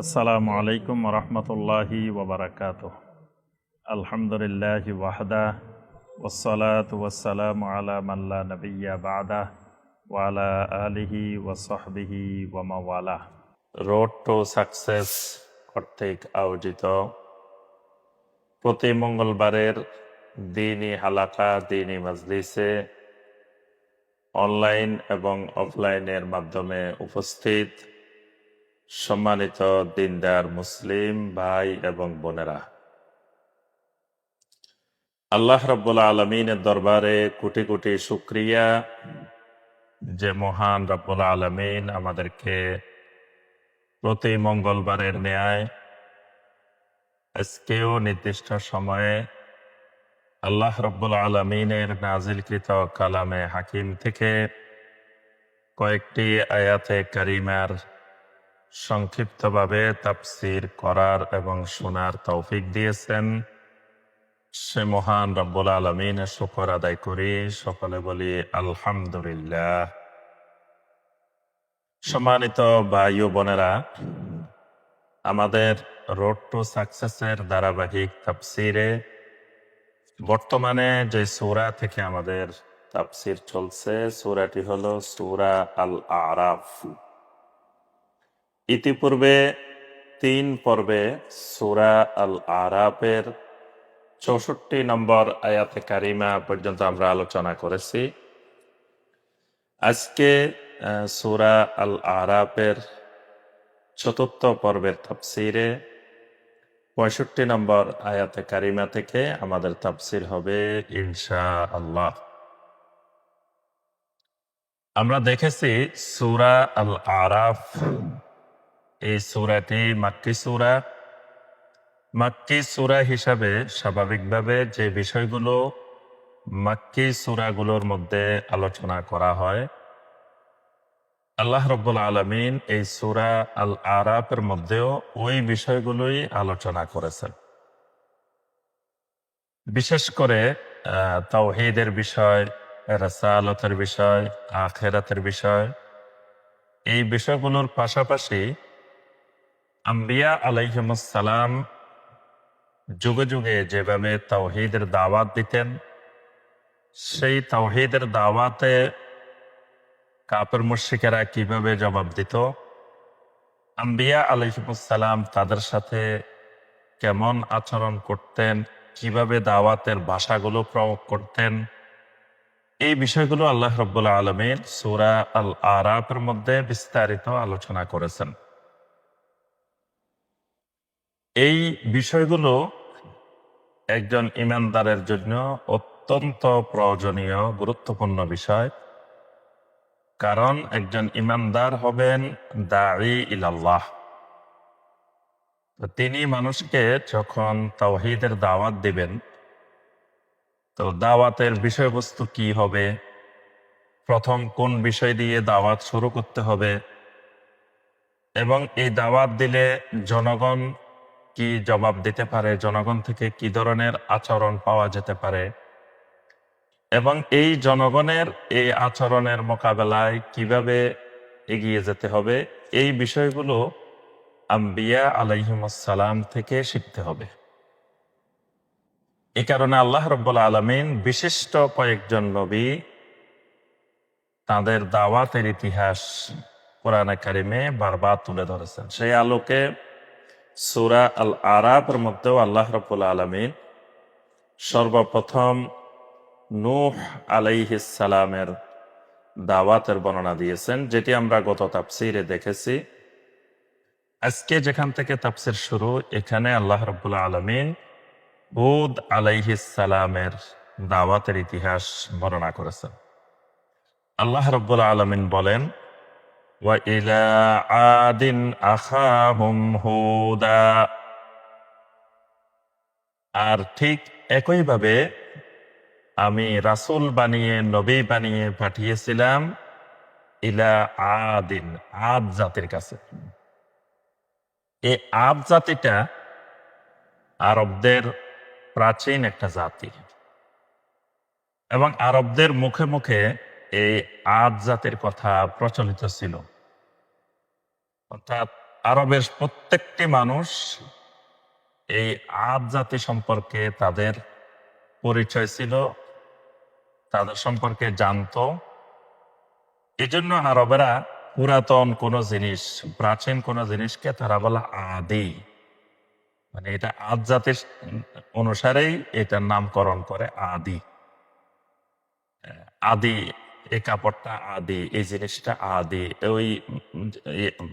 আসসালামু আলাইকুম রহমতুল্লাহি ওবরাকাতুহ। আলহামদুলিল্লাহি ওয়াহদা ওয়াসসালাতু ওয়াসসালামু আলা মান লা নাবিয়্যা বা'দা ওয়া আলা আলিহি ওয়া সাহবিহি ওয়া মাওয়ালা। রোড টু সাকসেস কর্তৃক আয়োজিত প্রতি মঙ্গলবারের দ্বীনি হালাকা, দ্বীনি মাজলিসে অনলাইন এবং অফলাইনের মাধ্যমে উপস্থিত সম্মানিত দিনদার মুসলিম ভাই এবং বোনেরা, আল্লাহ রাব্বুল আলামিনের দরবারে কোটি কোটি শুকরিয়া যে মহান রাব্বুল আলামিন আমাদেরকে প্রতি মঙ্গলবারের ন্যায় আজকেও নির্দিষ্ট সময়ে আল্লাহ রাব্বুল আলামিনের নাজিলকৃত কালামে হাকিম থেকে কয়েকটি আয়াতে কারিমার সংক্ষিপ্তভাবে তাফসীর করার এবং শোনার তৌফিক দিয়েছেন। সে মহান রব্বুল আলামিনের শুকর আদায় করি, সকলে বলি আলহামদুলিল্লাহ। সম্মানিত ভাই ও বোনেরা, আমাদের রোড টু সাকসেসের ধারাবাহিক তাফসীরে বর্তমানে যে সূরা থেকে আমাদের তাফসীর চলছে, সূরাটি হলো সূরা আল আরাফ। ইতিপূর্বে 3 পর্বে সূরা আল আরাফের 64 নম্বর আয়াতে কারিমা পর্যন্ত আমরা আলোচনা করেছি। আজকে সূরা আল আরাফের 4th পর্বের তাফসীরে 65 নম্বর আয়াতে কারিমা থেকে আমাদের তাফসীর হবে ইনশাআল্লাহ। আমরা দেখেছি সূরা আল আরাফ, এই সূরাটি মাক্কি সূরা। মাক্কি সূরা হিসাবে স্বাভাবিকভাবে যে বিষয়গুলো মাক্কি সূরাগুলোর মধ্যে আলোচনা করা হয়, আল্লাহ রাব্বুল আলামিন এই সূরা আল আরাফের মধ্যেও ওই বিষয়গুলোই আলোচনা করেছেন। বিশেষ করে তাওহীদের বিষয়, রাসালাতের বিষয়, আখিরাতের বিষয়, এই বিষয়গুলোর পাশাপাশি আম্বিয়া আলাইহিমুস সালাম যুগে যুগে যেভাবে তাওহীদের দাওয়াত দিতেন, সেই তাওহীদের দাওয়াতে কাফের মুশরিকেরা কিভাবে জবাব দিত, আম্বিয়া আলাইহিমুস সালাম তাদের সাথে কেমন আচরণ করতেন, কিভাবে দাওয়াতের ভাষাগুলো প্রয়োগ করতেন, এই বিষয়গুলো আল্লাহ রাব্বুল আলামিন সূরা আল আরাফের মধ্যে বিস্তারিত আলোচনা করেছেন। এই বিষয়গুলো একজন ঈমানদারের জন্য অত্যন্ত প্রয়োজনীয়, গুরুত্বপূর্ণ বিষয়। কারণ একজন ঈমানদার হবেন দাঈ ইলাল্লাহ। তিনি মানুষকে যখন তাওহীদের দাওয়াত দিবেন, তো দাওয়াতের বিষয়বস্তু কি হবে, প্রথম কোন বিষয় দিয়ে দাওয়াত শুরু করতে হবে, এবং এই দাওয়াত দিলে জনগণ কি জবাব দিতে পারে, জনগণ থেকে কি ধরনের আচরণ পাওয়া যেতে পারে, এবং এই জনগণের এই আচরণের মোকাবেলায় কিভাবে এগিয়ে যেতে হবে, এই বিষয়গুলো আম্বিয়া আলাইহিমুস সালাম থেকে শিখতে হবে। এ কারণে আল্লাহ রাব্বুল আলামিন বিশিষ্ট কয়েকজন নবী তাদের দাওয়াতের ইতিহাস কোরআনে কারিমে বারবার তুলে ধরেছেন। সেই আলোকে সূরা আল আরাফের মধ্যেও আল্লাহ রাব্বুল আলামিন সর্বপ্রথম নূহ আলাইহিস সালামের দাওয়াতের বর্ণনা দিয়েছেন, যেটি আমরা গত তাফসীরে দেখেছি। আজকে যেখান থেকে তাফসীর শুরু, এখানে আল্লাহ রাব্বুল আলামিন হুদ আলাইহিস সালামের দাওয়াতের ইতিহাস বর্ণনা করেছেন। আল্লাহ রাব্বুল আলামিন বলেন, ওয়া ইলা আদিন আখাহুম হুদা। আর ঠিক একইভাবে আমি রাসূল বানিয়ে, নবী বানিয়ে পাঠিয়েছিলাম ইলা আদিন, আদ জাতির কাছে। এই আদ জাতিটা আরবদের প্রাচীন একটা জাতি, এবং আরবদের মুখে মুখে এই আদ জাতির কথা প্রচলিত ছিল। অর্থাৎ আরবের প্রত্যেকটি মানুষ এই আদ জাতি সম্পর্কে তাদের পরিচয় ছিল, তাদের সম্পর্কে জানতো। এই জন্য আরবেরা পুরাতন কোনো জিনিস, প্রাচীন কোনো জিনিসকে তারা বলে আদি, মানে এটা আদ জাতির অনুসারেই এটার নামকরণ করে আদি। আদি, এই কাপড়টা আদি, এই জিনিসটা আদি, ওই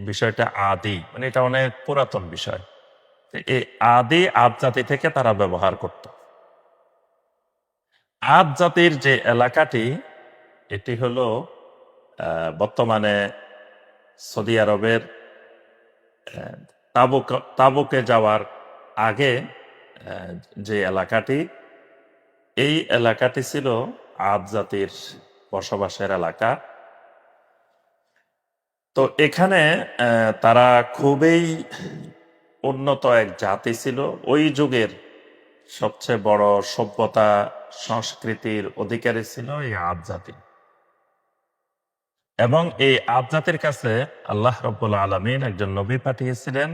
বিষয়টা আদি, মানে এটা অনেক পুরাতন বিষয়। এই আদি আদ জাতি থেকে তারা ব্যবহার করত। আদ জাতির যে এলাকাটি, এটি হলো বর্তমানে সৌদি আরবের তাবুকে যাওয়ার আগে যে এলাকাটি, এই এলাকাটি ছিল আদ জাতির বসবাসের এলাকা। তো এখানে তারা খুবই উন্নত এক জাতি ছিল। ওই যুগের সবচেয়ে বড় সভ্যতা সংস্কৃতির অধিকারী ছিল এই আদ জাতি। এবং এই আদ জাতির কাছে আল্লাহ রাব্বুল আলামিন একজন নবী পাঠিয়েছিলেন।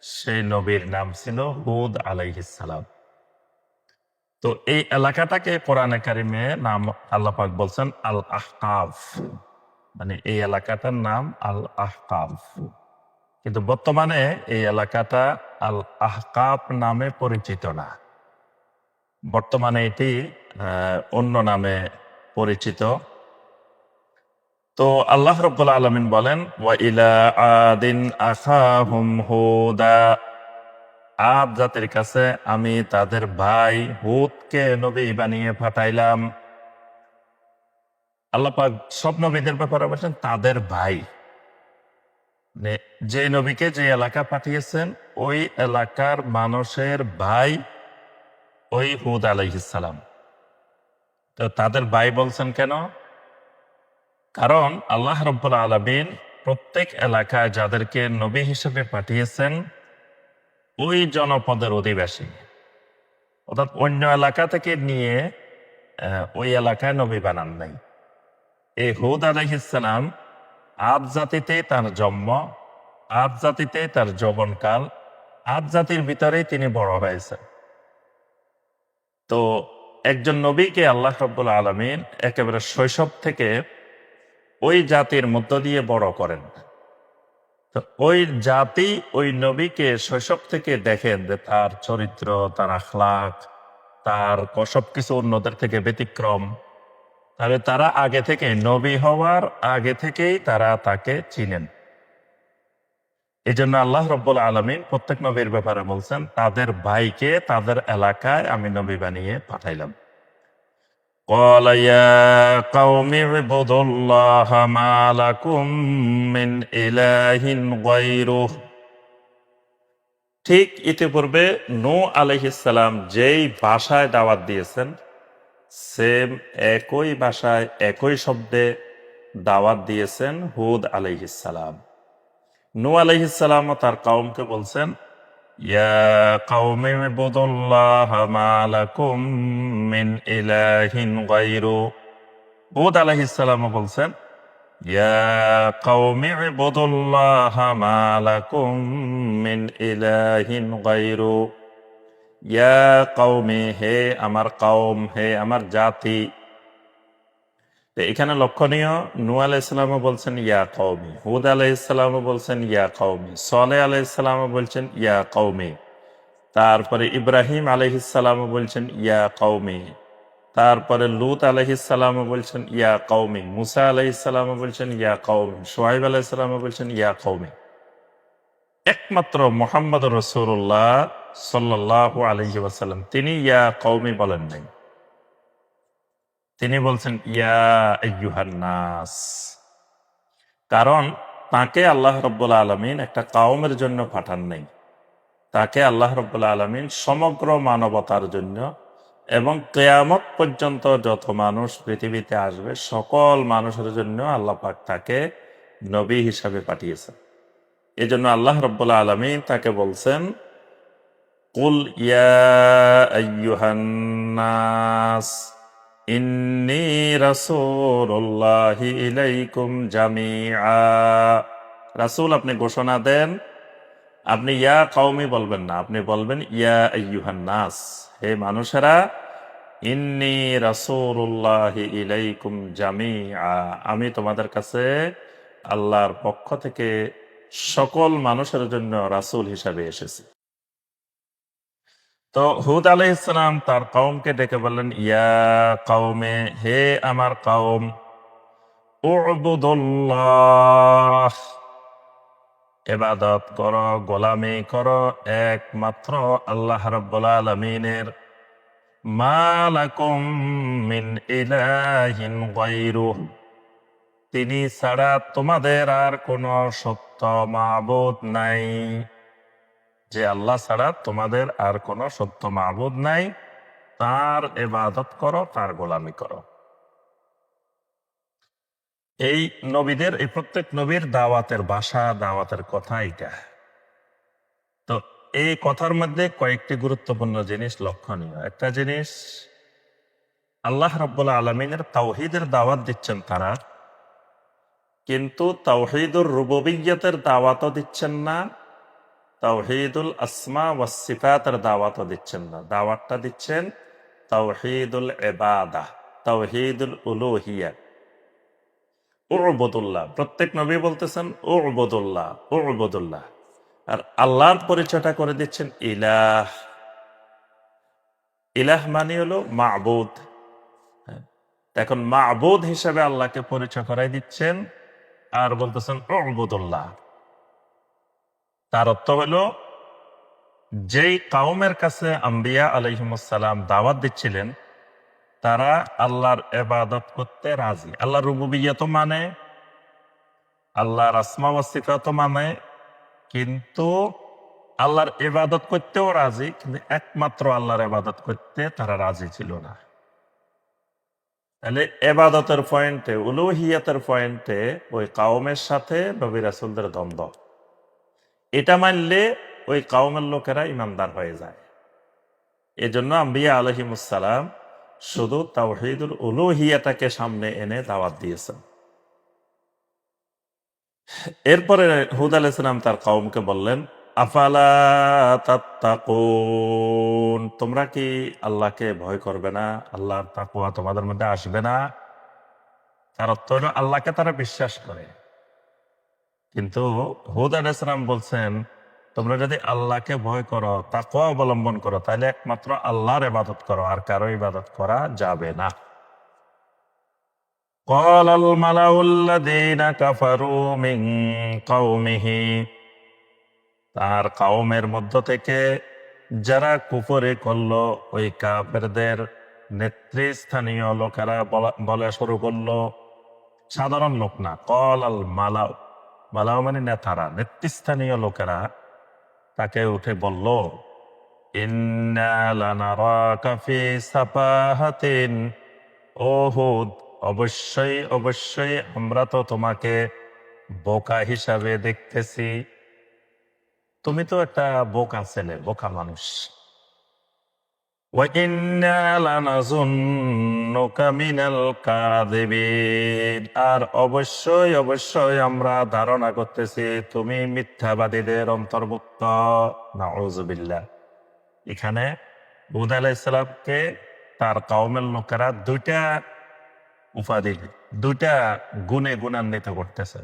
সেই নবীর নাম ছিল হুদ আলাইহিস সালাম। তো এই এলাকাটাকে কোরআনে কারিমে নাম আল্লাহ পাক বলছেন আল আহকাফ, মানে এই এলাকাটার নাম আল আহকাফ। কিন্তু বর্তমানে এই এলাকাটা আল আহকাফ নামে পরিচিত না, বর্তমানে এটি অন্য নামে পরিচিত। তো আল্লাহ রাব্বুল আলামিন বলেন, ওয়া ইলা আদিন আখাহুম হুদা, আদ জাতির কাছে আমি তাদের ভাই হুদকে নবী বানিয়ে পাঠাইলাম। আল্লাহ পাক সব নবীদের ব্যাপারে বলছেন তাদের ভাই, মানে যে নবীকে যে এলাকা পাঠিয়েছেন ওই এলাকার মানুষের ভাই ওই হুদ আলাইহিস সালাম। তো তাদের ভাই বলছেন কেন? কারণ আল্লাহ রাব্বুল আলামিন প্রত্যেক এলাকায় যাদেরকে নবী হিসেবে পাঠিয়েছেন ওই জনপদের অধিবাসী, অর্থাৎ অন্য এলাকা থেকে নিয়ে ওই এলাকায় নবী বানান নাই। এই হুদ আলাইহিস সালাম আদ জাতিতে তার জন্ম, আদ জাতিতে তার যৌবনকাল, আদ জাতির ভিতরেই তিনি বড় হয়েছেন। তো একজন নবীকে আল্লাহ রাব্বুল আলামিন একেবারে শৈশব থেকে ওই জাতির মধ্য দিয়ে বড় করেন। তো ওই জাতি ওই নবীকে শৈশব থেকে দেখেন যে তার চরিত্র, তার আখলাক, তার সবকিছু অন্যদের থেকে ব্যতিক্রম। তাহলে তারা আগে থেকে, নবী হওয়ার আগে থেকেই তারা তাকে চিনেন। এই জন্য আল্লাহ রাব্বুল আলামিন প্রত্যেক নবীর ব্যাপারে বলছেন তাদের ভাইকে তাদের এলাকায় আমি নবী বানিয়ে পাঠাইলাম। قال يا قوم اعبدوا الله ما لكم من إله غيره। ঠিক ইতিপূর্বে নূহ আলাইহিস সালাম যেই ভাষায় দাওয়াত দিয়েছেন, সেম একই ভাষায় একই শব্দে দাওয়াত দিয়েছেন হুদ আলাইহিস সালাম। নূহ আলাইহিস সালাম তার কওমকে বলছেন, ইয়া কওমি ইবুদুল্লাহা মা লাকুম মিন ইলাহিন গায়রু। হুদ আলাইহিস সালাম বলছেন, ইয়া কওমি ইবুদুল্লাহা মা লাকুম মিন ইলাহিন গায়রু। ইয়া কওমি, হে আমার কওম, হে আমার জাতি। তো এখানে লক্ষণীয়, নূহ আলাইহিস সালামও বলছেন ইয়া কওমি, হুদ আলাইহিস সালামও বলছেন ইয়া কওমি, সালেহ আলাইহিস সালামও বলছেন ইয়া কওমি, তারপরে ইব্রাহিম আলাইহিস সালামও বলছেন ইয়া কওমি, তারপরে লূত আলাইহিস সালামও বলছেন ইয়া কওমি, মুসা আলাইহিস সালামও বলছেন ইয়া কওমি, শুআয়ব আলাইহিস সালামও বলছেন ইয়া কওমি। একমাত্র মুহাম্মদ রাসূলুল্লাহ সাল্লাল্লাহু আলাইহি ওয়াসাল্লাম তিনি ইয়া কওমি বলেন নাই, তিনি বলছেন ইয়া আইয়ুহান নাস। কারণ তাকে আল্লাহ রাব্বুল আলামিন একটা কওমের জন্য পাঠান নাই, তাকে আল্লাহ রাব্বুল আলামিন সমগ্র মানবতার জন্য এবং কিয়ামত পর্যন্ত যত মানুষ পৃথিবীতে আসবে সকল মানুষের জন্য আল্লাহ পাক তাকে নবী হিসাবে পাঠিয়েছেন। এজন্য আল্লাহ রাব্বুল আলামিন তাকে বলছেন, কুল ইয়া আইয়ুহান নাস ইন্নী রাসূলুল্লাহি ইলাইকুম জামিআ। রাসূল, আপনি ঘোষণা দেন আপনি ইয়া কওমি বলবেন না, আপনি বলবেন ইয়া আইয়ুহান নাস, হে মানুষেরা, ইন্নী রাসূলুল্লাহি ইলাইকুম জামিআ, আমি তোমাদের কাছে আল্লাহর পক্ষ থেকে সকল মানুষের জন্য রাসূল হিসাবে এসেছি। তো হুদ আলাইহিস সালাম তার কওমকে ডেকে বললেন, ইয়া কওমে, হে আমার কওম, উবুদুল্লাহ, ইবাদত করো, গোলামি করো একমাত্র আল্লাহ রাব্বুল আলামিনের। মা লাকুম মিন ইলাহিন গায়রুহ, তিনি ছাড়া তোমাদের আর কোনো সত্য মাবুদ নাই। যে আল্লাহ ছাড়া তোমাদের আর কোনো সত্য মাবুদ নাই, তার ইবাদত করো, তার গোলামি করো। এই নবীদের, এই প্রত্যেক নবীর দাওয়াতের ভাষা, দাওয়াতের কথা এটা। তো এই কথার মধ্যে কয়েকটি গুরুত্বপূর্ণ জিনিস লক্ষণীয়। একটা জিনিস, আল্লাহ রাব্বুল আলামিনের তাওহীদের দাওয়াত দিচ্ছেন তারা, কিন্তু তাওহীদুর রুবুবিয়্যতের দাওয়াতও দিচ্ছেন না, তাওহীদুল আসমা ওয়াস সিফাতের দাওয়াতও দিচ্ছেন না। দাওয়াতটা দিচ্ছেন তাওহীদুল ইবাদাহ, তাওহীদুল উলুহিয়া। উবুদুল্লাহ, প্রত্যেক নবী বলতেছেন উবুদুল্লাহ, উবুদুল্লাহ। আর আল্লাহর পরিচয়টা করে দিচ্ছেন ইলাহ। ইলাহ মানে হলো মাবুদ। এখন মাবুদ হিসেবে আল্লাহকে পরিচয় করাই দিচ্ছেন, আর বলতেছেন উবুদুল্লাহ। তার অর্থ হলো, যেই কওমের কাছে আম্বিয়া আলাইহিমুস সালাম দাওয়াত দিচ্ছিলেন, তারা আল্লাহর ইবাদত করতে রাজি। আল্লাহর রুবুবিয়্যত মানে, আল্লাহর আসমা ওয়াস সিফাত মানে, কিন্তু আল্লাহর ইবাদত করতেও রাজি, কিন্তু একমাত্র আল্লাহর ইবাদত করতে তারা রাজি ছিল না। তাহলে ইবাদতের পয়েন্টে, উলুহিয়াতের পয়েন্টে ওই কওমের সাথে নবী রাসূলদের দ্বন্দ্ব। এটা মানলে ওই কওমের লোকেরা ইমানদার হয়ে যায়। এজন্য আম্বিয়া আলাইহিমুস সালাম শুধু তাওহীদুল উলুহিয়াটাকে সামনে এনে দাওয়াত দিয়েছেন। এরপরে হুদ আলাইহিস সালাম তার কওমকে বললেন, আফালা তাত্তাকুন, তোমরা কি আল্লাহকে ভয় করবে না? আল্লাহর তাকওয়া তোমাদের মধ্যে আসবে না? তার অর্থ হলো আল্লাহকে তারা বিশ্বাস করে, কিন্তু হুদ আলাইহিস সালাম বলছেন, তোমরা যদি আল্লাহকে ভয় করো, তাকওয়া অবলম্বন করো, তাহলে একমাত্র আল্লাহর ইবাদত করো, আর কারো ইবাদত করা যাবে না। قال الملأ الذين كفروا من قومه, তার কওমের মধ্য থেকে যারা কুফরি করলো, ওই কাফেরদের নেতৃস্থানীয় লোকেরা বলা শুরু করলো, সাধারণ লোক না, কল আল মালাউ, মালাউ মানে নেতারা, নেতৃস্থানীয় লোকেরা তাকে উঠে বলল, ইন্না লানারাকা ফি সাফাহাতিন, ও হুদ, অবশ্যই অবশ্যই আমরা তো তোমাকে বোকা হিসাবে দেখতেছি। তুমি তো একটা বোকা ছেলে, বোকা মানুষ। ওয়া ইন্না লানাযুন্নুকা মিনাল কাযিবিন, আর অবশ্যই অবশ্যই আমরা ধারণা করতেছি তুমি মিথ্যাবাদীদের অন্তর্ভুক্ত। নাউযুবিল্লাহ। এখানে হুদ আলাইহিস সালামকে তার কওমের লোকেরা দুইটা উপাধি, দুইটা গুণে গুণান্বিত করতেছে।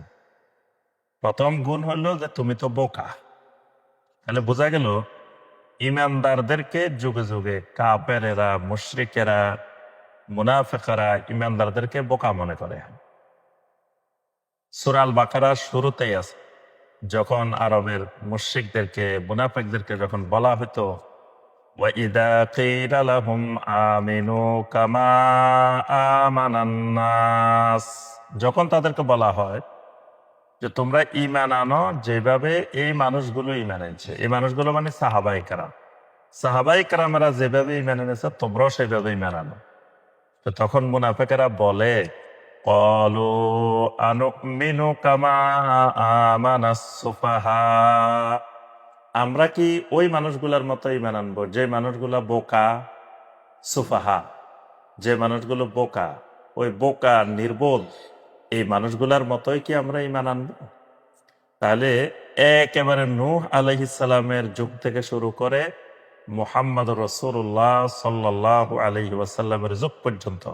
প্রথম গুণ হলো যে তুমি তো বোকা। তাহলে বোঝা গেল ইমানদারদেরকে যুগে যুগে কাফেরেরা, মুশরিকেরা, মুনাফিকরা ইমানদারদেরকে বোকা মনে করে। সূরা আল বাকারার শুরুতেই আছে, যখন আরবের মুশরিকদেরকে, মুনাফিকদেরকে যখন বলা হতো, وَإِذَا قِيلَ لَهُمْ آمِنُوا كَمَا آمَنَ النَّاسُ, যখন তাদেরকে বলা হয় যে তোমরা ঈমান আনো যেভাবে এই মানুষগুলো ঈমান এনেছে, এই মানুষগুলো মানে সাহাবায়ে কেরাম, সাহাবায়ে কেরামেরা যেভাবে ঈমান এনেছে তোমরাও সেভাবে ঈমান আনো। তো তখন মুনাফিকেরা বলে, ক্বালু আনুমিনু কামা আমানাস সুফাহা, আমরা কি ওই মানুষগুলোর মতো ঈমান আনবো যে মানুষগুলা বোকা, সুফাহা, যে মানুষগুলো বোকা, ওই বোকা নির্বোধ এই মানুষগুলার মতোই কি আমরা ঈমান আনবো? তাহলে একেবারে নূহ আলাইহিস সালামের যুগ থেকে শুরু করে মুহাম্মদ রাসূলুল্লাহ সাল্লাল্লাহু আলাইহি ওয়াসাল্লামের যুগ পর্যন্ত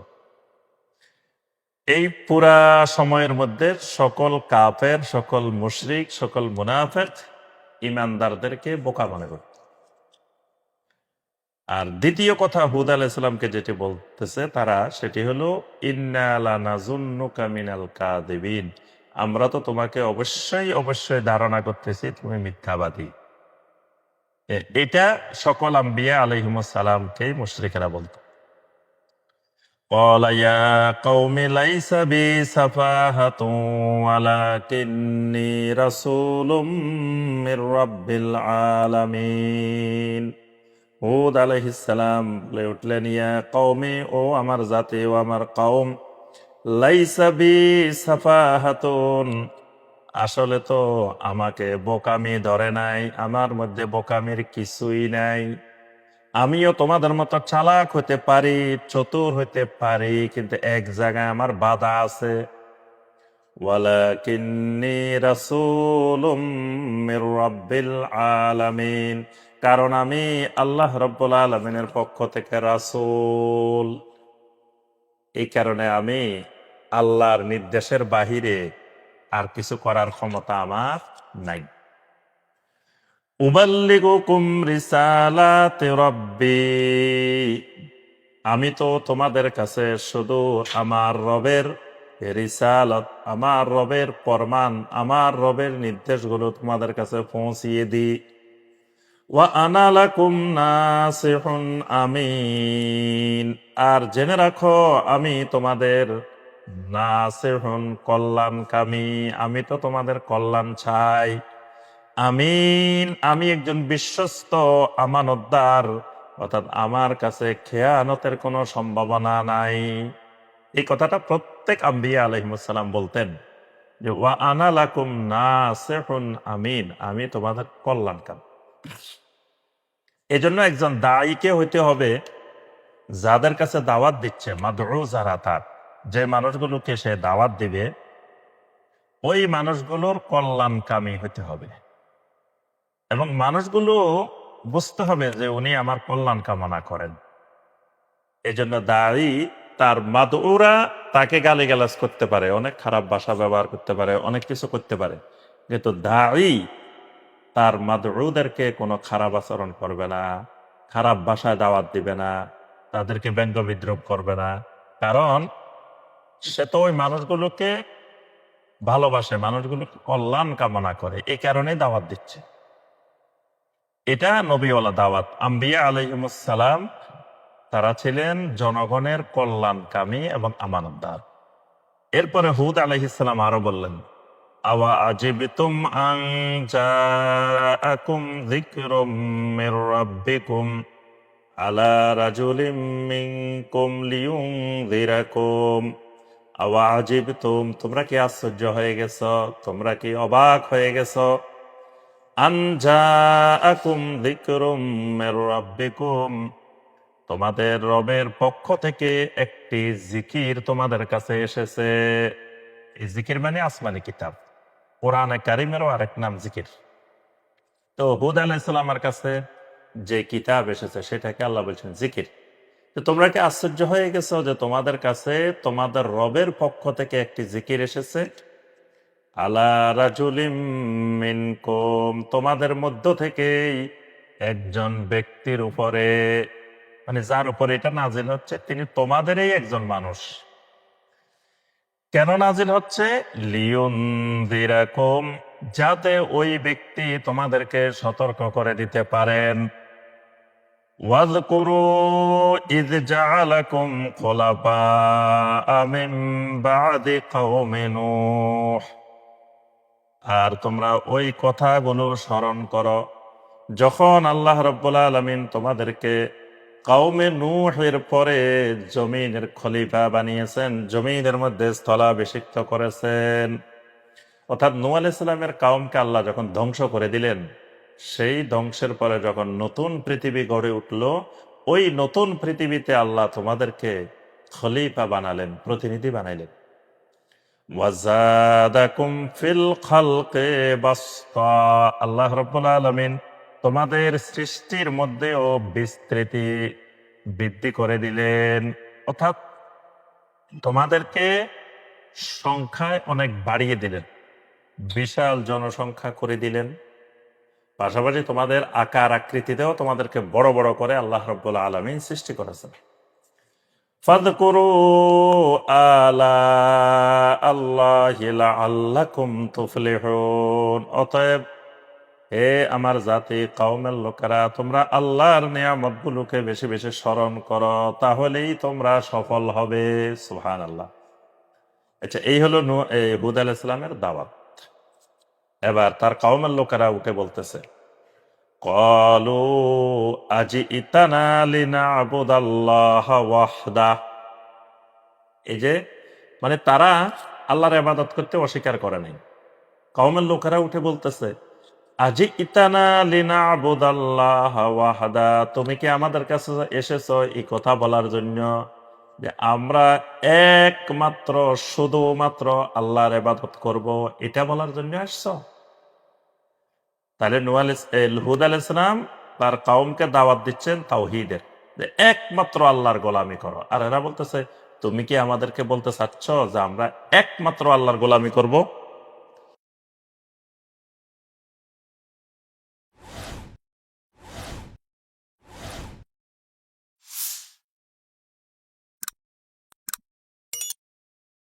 এই পুরা সময়ের মধ্যে সকল কাফের, সকল মুশরিক, সকল মুনাফিক ইমানদারদেরকে বোকা মনে করত। আর দ্বিতীয় কথা হুদ আলাইহিস সালামকে যেটি বলতেছে তারা, সেটি হলো ইন্না লানাযুন্নুকা মিনাল কাযিবিন, আমরা তো তোমাকে অবশ্যই অবশ্যই ধারণা করতেছি তুমি মিথ্যাবাদী। এটা সকল আম্বিয়া আলাইহিমুস সালামকে মুশরিকেরা বলতো। قال يا قوم ليس بي سفاهة ولكني رسول من رب العالمين। হুদ আলাইহিস সালাম বলে উঠলেন, ইয়া কওমি, ও আমার জাতি, ও আমার কওম, লাইসা বি সাফাহাতুন, আসলে তো আমাকে বোকামি ধরে নাই, আমার মধ্যে বোকামির কিছুই নাই। আমিও তোমাদের মতো চালাক হতে পারি, চতুর হতে পারি, কিন্তু এক জায়গায় আমার বাধা আছে। ওয়ালাকিন্নী রাসূলুম মির রাব্বিল আলামিন, কারণ আমি আল্লাহ রাব্বুল আলামিনের পক্ষ থেকে রাসূল। এই কারণে আমি আল্লাহর নির্দেশের বাহিরে আর কিছু করার ক্ষমতা আমার নাই। উবাল্লিগুকুম রিসালাতি রাব্বি, আমি তো তোমাদের কাছে শুধু আমার রবের রিসালাত, আমার রবের ফরমান, আমার রবের নির্দেশগুলো তোমাদের কাছে পৌঁছিয়ে দিই। ওয়া আনা লাকুম নাসিহুন আমিন, আর জেনে রাখো আমি তোমাদের নাসিহুন কল্যাণকামী, আমি তো তোমাদের কল্যাণ চাই। আমিন, আমি একজন বিশ্বস্ত আমানতদার, অর্থাৎ আমার কাছে খেয়ানতের কোনো সম্ভাবনা নাই। এই কথাটা প্রত্যেক আম্বিয়া আলাইহিস সালাম বলতেন যে ওয়া আনা লাকুম নাসিহুন আমিন, আমি তোমাদের কল্যাণকামী। এজন্য একজন দায়ীকে হইতে হবে যাদের কাছে দাওয়াত দিচ্ছে, মাদউ যারা, তার যে মানুষগুলোকে সে দাওয়াত দিবে ওই মানুষগুলোর কল্যাণকামী হতে হবে, এবং মানুষগুলো বুঝতে হবে যে উনি আমার কল্যাণ কামনা করেন। এজন্য দায়ী, তার মাদউরা তাকে গালিগালাজ করতে পারে, অনেক খারাপ ভাষা ব্যবহার করতে পারে, অনেক কিছু করতে পারে, কিন্তু দায়ী তার মাদউদেরকে কোনো খারাপ আচরণ করবে না, খারাপ ভাষায় দাওয়াত দিবে না, তাদেরকে ব্যঙ্গ বিদ্রুপ করবে না, কারণ সে তো ওই মানুষগুলোকে ভালোবাসে, মানুষগুলোকে কল্যাণ কামনা করে, এই কারণেই দাওয়াত দিচ্ছে। এটা নবীওয়ালা দাওয়াত। আম্বিয়া আলাইহিমুস সালাম তারা ছিলেন জনগণের কল্যাণকামী এবং আমানতদার। এরপরে হুদ আলাইহিস সালাম আরো বললেন, আওয়া আজিবতুম আন জাআকুম যিকরুম মির রাব্বিকুম আলা রাজুলিম মিনকুম লিয়ুনযিরাকুম। আওয়া আজিবতুম, তোমরা কি আশ্চর্য হয়ে গেছো, তোমরা কি অবাক হয়ে গেছো, আন জাআকুম যিকরুম মির রাব্বিকুম, তোমাদের রবের পক্ষ থেকে একটি জিকির তোমাদের কাছে এসেছে। এই জিকির মানে আসমানি কিতাব, কোরআনে কারিমেরও আরেক নাম জিকির। তো হুদ আলাইহিস সালামের কাছে যে কিতাব এসেছে সেটাকে আল্লাহ বলছেন জিকির। তো তোমরা কি আশ্চর্য হয়ে গেছো যে তোমাদের কাছে তোমাদের রবের পক্ষ থেকে একটি জিকির এসেছে? আলা রাজুলিম মিনকুম, তোমাদের মধ্য থেকেই একজন ব্যক্তির উপরে, মানে যার উপরে এটা নাজিল হচ্ছে তিনি তোমাদেরই একজন মানুষ। কেন নাজিল হচ্ছে? লিয়ুনযিরাকুম, যাতে ওই ব্যক্তি তোমাদেরকে সতর্ক করে দিতে পারেন। ওয়াযকুরু ইয জাআলাকুম খুলাফা মিন বা'দি কওমি নূহ, আর তোমরা ওই কথাগুলো স্মরণ করো যখন আল্লাহ রাব্বুল আলামিন তোমাদেরকে কওমে নূহের পরে জমিনের খলিফা বানিয়েছেন, জমিনের মধ্যে স্থলাভিষিক্ত করেছেন। অর্থাৎ নূহ আলাইহিস সালামের কওমকে আল্লাহ যখন ধ্বংস করে দিলেন, সেই ধ্বংসের পরে যখন নতুন পৃথিবী গড়ে উঠল, ওই নতুন পৃথিবীতে আল্লাহ তোমাদেরকে খলিফা বানালেন, প্রতিনিধি বানাইলেন। ওয়াজাদাকুম ফিল খালকি বাসতা। আল্লাহ রাব্বুল আলামিন তোমাদের সৃষ্টির মধ্যেও বিস্তৃতি বৃদ্ধি করে দিলেন, অর্থাৎ তোমাদেরকে সংখ্যায় অনেক বাড়িয়ে দিলেন, বিশাল জনসংখ্যা করে দিলেন। পাশাপাশি তোমাদের আকার আকৃতিতেও তোমাদেরকে বড় বড় করে আল্লাহ রাব্বুল আলামিন সৃষ্টি করেছেন। ফাযকুরু আলা আল্লাহি লাআল্লাকুম তুফলিহুন। অতএব হে আমার জাতি, কওমের লোকেরা, তোমরা আল্লাহর নিয়ামতগুলোকে বেশি বেশি স্মরণ করো, তাহলেই তোমরা সফল হবে। সুবহানাল্লাহ। আচ্ছা, এই হলো হুদ আলাইহিস সালামের দাওয়াত। এবার তার কওমের লোকেরা উঠে বলতেছে, ক্বালু আজিইতানা লিনা'বুদাল্লাহা ওয়াহদা। এই যে মানে তারা আল্লাহর ইবাদত করতে অস্বীকার করে নাই। কওমের লোকেরা উঠে বলতেছে, আজিইতানা লিনা'বুদাল্লাহা ওয়াহদা, তুমি কি আমাদের কাছে এসেছো এই কথা বলার জন্য যে আমরা একমাত্র শুধুমাত্র আল্লাহর ইবাদত করব, এটা বলার জন্য আসছো? তাহলে হুদ আলাইহিস সালাম তার কওমকে দাওয়াত দিচ্ছেন তাওহীদের, যে একমাত্র আল্লাহর গোলামি করো। আর এরা বলতেছে, তুমি কি আমাদেরকে বলতে চাচ্ছ যে আমরা একমাত্র আল্লাহর গোলামি করব?